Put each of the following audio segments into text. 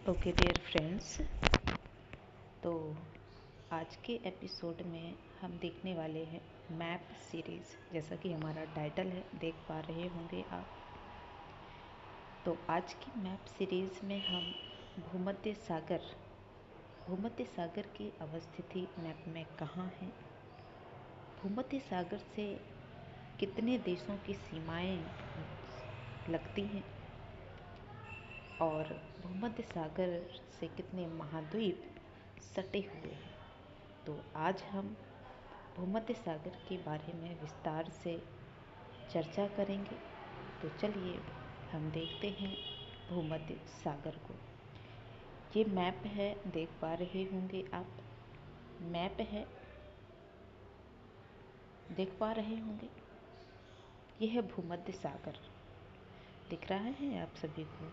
Okay dear friends, तो आज के एपिसोड में हम देखने वाले हैं मैप सीरीज़। जैसा कि हमारा टाइटल है, देख पा रहे होंगे आप। तो आज की मैप सीरीज़ में हम भूमध्य सागर की अवस्थिति मैप में कहाँ है, भूमध्य सागर से कितने देशों की सीमाएं लगती हैं और भूमध्य सागर से कितने महाद्वीप सटे हुए हैं। तो आज हम भूमध्य सागर के बारे में विस्तार से चर्चा करेंगे। तो चलिए हम देखते हैं भूमध्य सागर को। ये मैप है, देख पा रहे होंगे आप। मैप है, देख पा रहे होंगे। यह है भूमध्य सागर, दिख रहा है आप सभी को।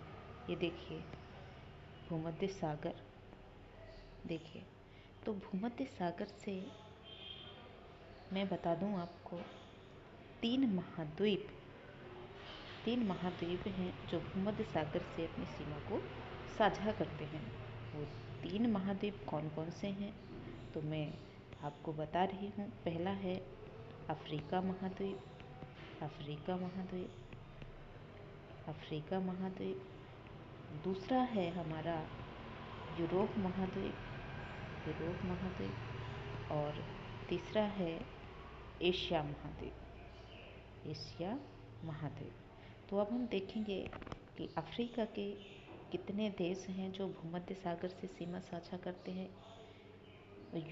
ये देखिए भूमध्य सागर, देखिए। तो भूमध्य सागर से मैं बता दूं आपको, तीन महाद्वीप हैं जो भूमध्य सागर से अपनी सीमा को साझा करते हैं। वो तीन महाद्वीप कौन कौन से हैं तो मैं आपको बता रही हूँ। पहला है अफ्रीका महाद्वीप। दूसरा है हमारा यूरोप महाद्वीप और तीसरा है एशिया महाद्वीप। तो अब हम देखेंगे कि अफ्रीका के कितने देश हैं जो भूमध्य सागर से सीमा साझा करते हैं,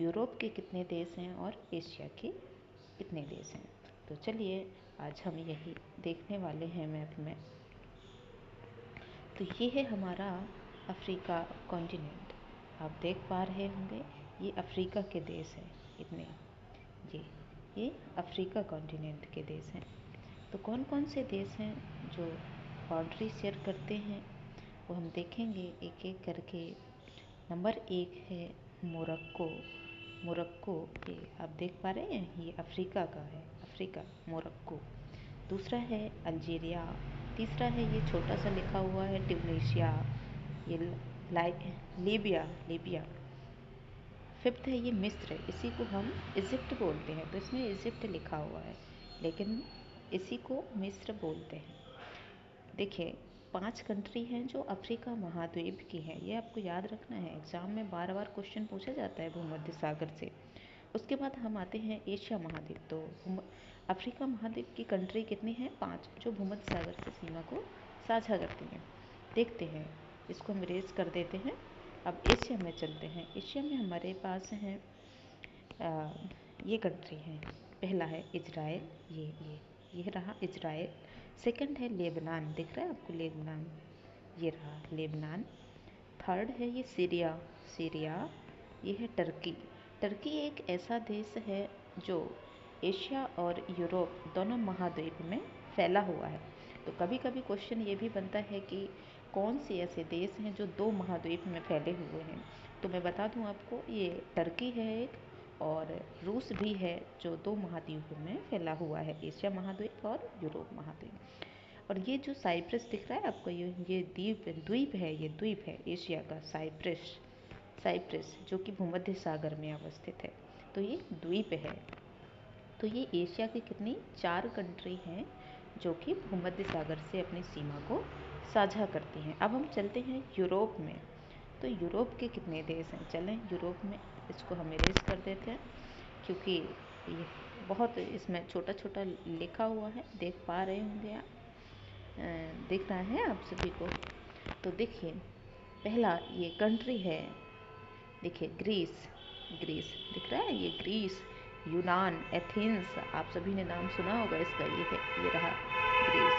यूरोप के कितने देश हैं और एशिया के कितने देश हैं। तो चलिए आज हम यही देखने वाले हैं मैप में। तो ये है हमारा अफ्रीका कॉन्टिनेंट, आप देख पा रहे होंगे। ये अफ्रीका के देश हैं इतने, ये अफ्रीका कॉन्टिनेंट के देश हैं। तो कौन कौन से देश हैं जो बाउंड्री शेयर करते हैं वो हम देखेंगे एक एक करके। नंबर 1 है मोरक्को। ये आप देख पा रहे हैं, ये अफ्रीका का है, मोरक्को। दूसरा है अल्जीरिया। तीसरा है, ये छोटा सा लिखा हुआ है, ट्यूनीशिया। ये लीबिया। फिफ्थ है ये मिस्र, इसी को हम इजिप्ट बोलते हैं। तो इसमें इजिप्ट लिखा हुआ है लेकिन इसी को मिस्र बोलते हैं। देखिए 5 कंट्री हैं जो अफ्रीका महाद्वीप की हैं, ये आपको याद रखना है। एग्जाम में बार बार क्वेश्चन पूछा जाता है भूमध्य सागर से। उसके बाद हम आते हैं एशिया महाद्वीप। तो अफ्रीका महाद्वीप की कंट्री कितनी है? 5, जो भूमध्य सागर से सीमा को साझा करती हैं। देखते हैं, इसको हम इरेज कर देते हैं। अब एशिया में चलते हैं। एशिया में हमारे पास हैं ये कंट्री हैं। पहला है इजराइल, ये रहा इजराइल। सेकंड है लेबनान, दिख रहा है आपको लेबनान, ये रहा लेबनान। थर्ड है ये सीरिया, ये है टर्की एक ऐसा देश है जो एशिया और यूरोप दोनों महाद्वीप में फैला हुआ है। तो कभी कभी क्वेश्चन ये भी बनता है कि कौन से ऐसे देश हैं जो 2 महाद्वीप में फैले हुए हैं। तो मैं बता दूं आपको, ये टर्की है एक, और रूस भी है, जो 2 महाद्वीप में फैला हुआ है, एशिया महाद्वीप और यूरोप महाद्वीप। और ये जो साइप्रस दिख रहा है आपको, ये द्वीप है एशिया का, साइप्रस जो कि भूमध्य सागर में अवस्थित है। तो ये द्वीप है। तो ये एशिया की कितनी 4 कंट्री हैं जो कि भूमध्य सागर से अपनी सीमा को साझा करती हैं। अब हम चलते हैं यूरोप में। तो यूरोप के कितने देश हैं? चलें यूरोप में, इसको हम इरेज कर देते हैं क्योंकि ये बहुत इसमें छोटा छोटा लिखा हुआ है, देख पा रहे होंगे आप, दिख रहा है आप सभी को। तो देखिए पहला ये कंट्री है, देखिए ग्रीस दिख रहा है, ये ग्रीस, यूनान, एथेंस, आप सभी ने नाम सुना होगा इसका। ये रहा ग्रीस,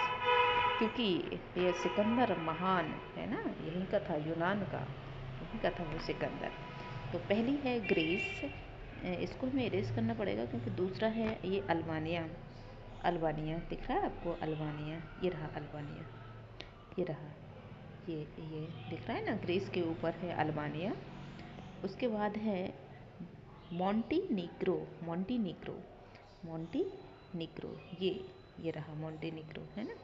क्योंकि ये सिकंदर महान है ना, यहीं का था, यूनान का, यहीं का था वो सिकंदर। तो पहली है ग्रीस, इसको हमें इरेज करना पड़ेगा क्योंकि दूसरा है ये अल्बानिया, दिख रहा है आपको अल्बानिया, ये रहा अल्बानिया, ये रहा, ये दिख रहा है ना, ग्रीस के ऊपर है अल्बानिया। उसके बाद है मॉन्टीनीग्रो, ये रहा मॉन्टीनीग्रो, है ना,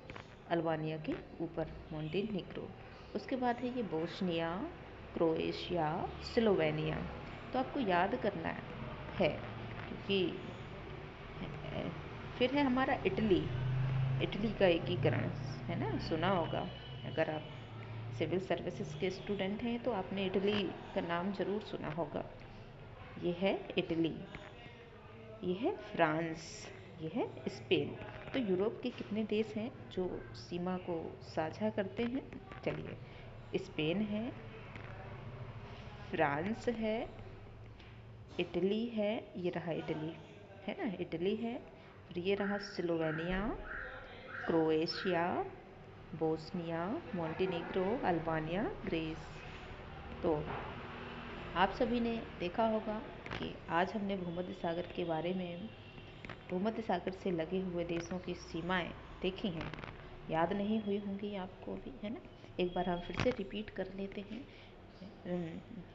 अल्बानिया के ऊपर मॉन्टीनीग्रो। उसके बाद है ये बोस्निया क्रोएशिया, स्लोवेनिया। तो आपको याद करना है क्योंकि फिर है हमारा इटली। इटली का एकीकरण है ना, सुना होगा। अगर आप सिविल सर्विसेज के स्टूडेंट हैं तो आपने इटली का नाम ज़रूर सुना होगा। ये है इटली, ये है फ्रांस, ये है स्पेन। तो यूरोप के कितने देश हैं जो सीमा को साझा करते हैं? चलिए, स्पेन है, फ्रांस है, इटली है, ये रहा इटली, है ना, इटली है। फिर ये रहा Slovenia, Croatia, Bosnia, Montenegro, Albania, Greece. तो आप सभी ने देखा होगा कि आज हमने भूमध्य सागर के बारे में, भूमध्य सागर से लगे हुए देशों की सीमाएं देखी हैं। याद नहीं हुई होंगी आपको भी, है ना। एक बार हम फिर से रिपीट कर लेते हैं।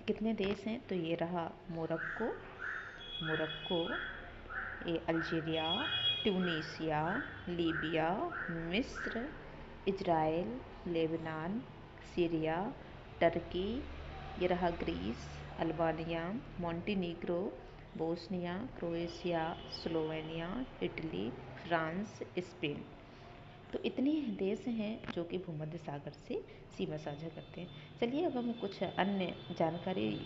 कितने देश हैं? तो ये रहा मोरक्को, ये अल्जीरिया, ट्यूनीसिया, लीबिया, मिस्र, इजराइल, लेबनान, सीरिया, टर्की, ये रहा Greece, Albania, Montenegro, Bosnia, Croatia, Slovenia, Italy, France, Spain. तो इतने देश हैं जो कि भूमध्य सागर से सीमा साझा करते हैं। चलिए अब हम कुछ अन्य जानकारी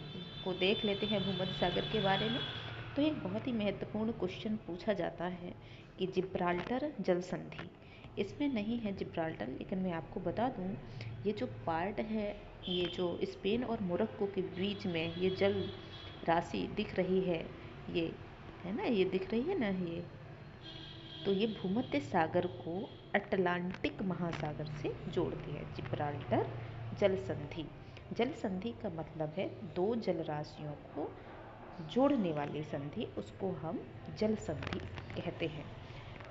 को देख लेते हैं भूमध्य सागर के बारे में। तो एक बहुत ही महत्वपूर्ण क्वेश्चन पूछा जाता है कि जिब्राल्टर जल संधि, इसमें नहीं है जिब्राल्टर, लेकिन मैं आपको बता दूं ये जो पार्ट है, ये जो स्पेन और मोरक्को के बीच में ये जल राशि दिख रही है, ये है ना, ये दिख रही है ना, ये तो ये भूमध्य सागर को अटलांटिक महासागर से जोड़ती है। जिब्राल्टर जल संधि, जल संधि का मतलब है दो जल राशियों को जोड़ने वाली संधि, उसको हम जल संधि कहते हैं।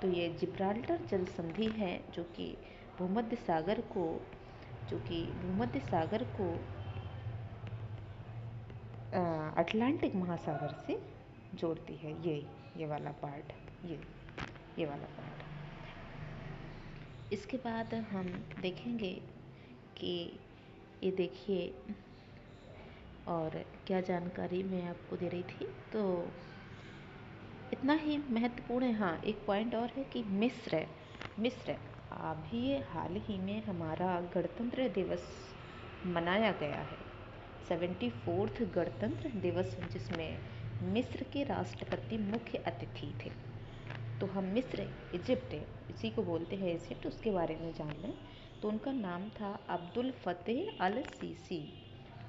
तो ये जिब्राल्टर जल संधि है जो कि भूमध्य सागर को, अटलांटिक महासागर से जोड़ती है। ये वाला पार्ट, ये वाला पार्ट। इसके बाद हम देखेंगे कि ये देखिए, और क्या जानकारी मैं आपको दे रही थी, तो इतना ही महत्वपूर्ण है। हाँ, एक पॉइंट और है कि मिस्र अभी हाल ही में हमारा गणतंत्र दिवस मनाया गया है, 74th गणतंत्र दिवस, जिसमें मिस्र के राष्ट्रपति मुख्य अतिथि थे। तो हम मिस्र, इजिप्ट, इसी को बोलते हैं इजिप्ट, उसके बारे में जान लें। तो उनका नाम था अब्दुल फतेह अल सीसी,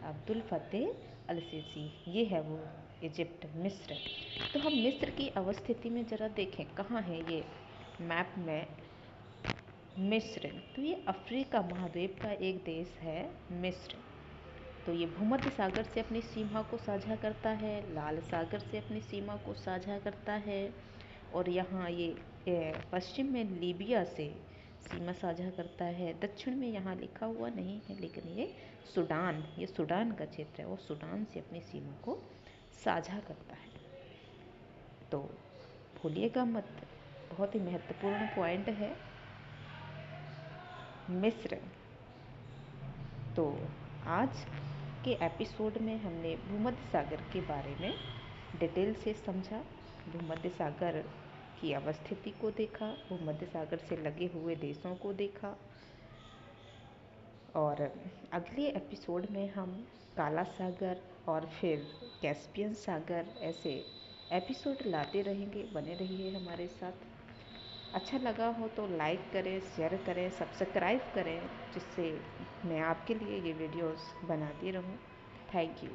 अब्दुल फतेह अल सीसी, ये है वो इजिप्ट, मिस्र। तो हम मिस्र की अवस्थिति में ज़रा देखें कहाँ है ये मैप में मिस्र। तो ये अफ्रीका महाद्वीप का एक देश है मिस्र। तो ये भूमध्य सागर से अपनी सीमा को साझा करता है, लाल सागर से अपनी सीमा को साझा करता है, और यहाँ ये पश्चिम में लीबिया से सीमा साझा करता है। दक्षिण में यहाँ लिखा हुआ नहीं है, लेकिन ये सूडान का क्षेत्र है, और सूडान से अपनी सीमा को साझा करता है। तो भूलिएगा मत, बहुत ही महत्वपूर्ण पॉइंट है मिस्र। तो आज के एपिसोड में हमने भूमध्य सागर के बारे में डिटेल से समझा, भूमध्य सागर की अवस्थिति को देखा, भूमध्य सागर से लगे हुए देशों को देखा, और अगले एपिसोड में हम काला सागर और फिर कैस्पियन सागर, ऐसे एपिसोड लाते रहेंगे। बने रहिए हमारे साथ। अच्छा लगा हो तो लाइक करें, शेयर करें, सब्सक्राइब करें, जिससे मैं आपके लिए ये वीडियोस बनाती रहूं। Thank you.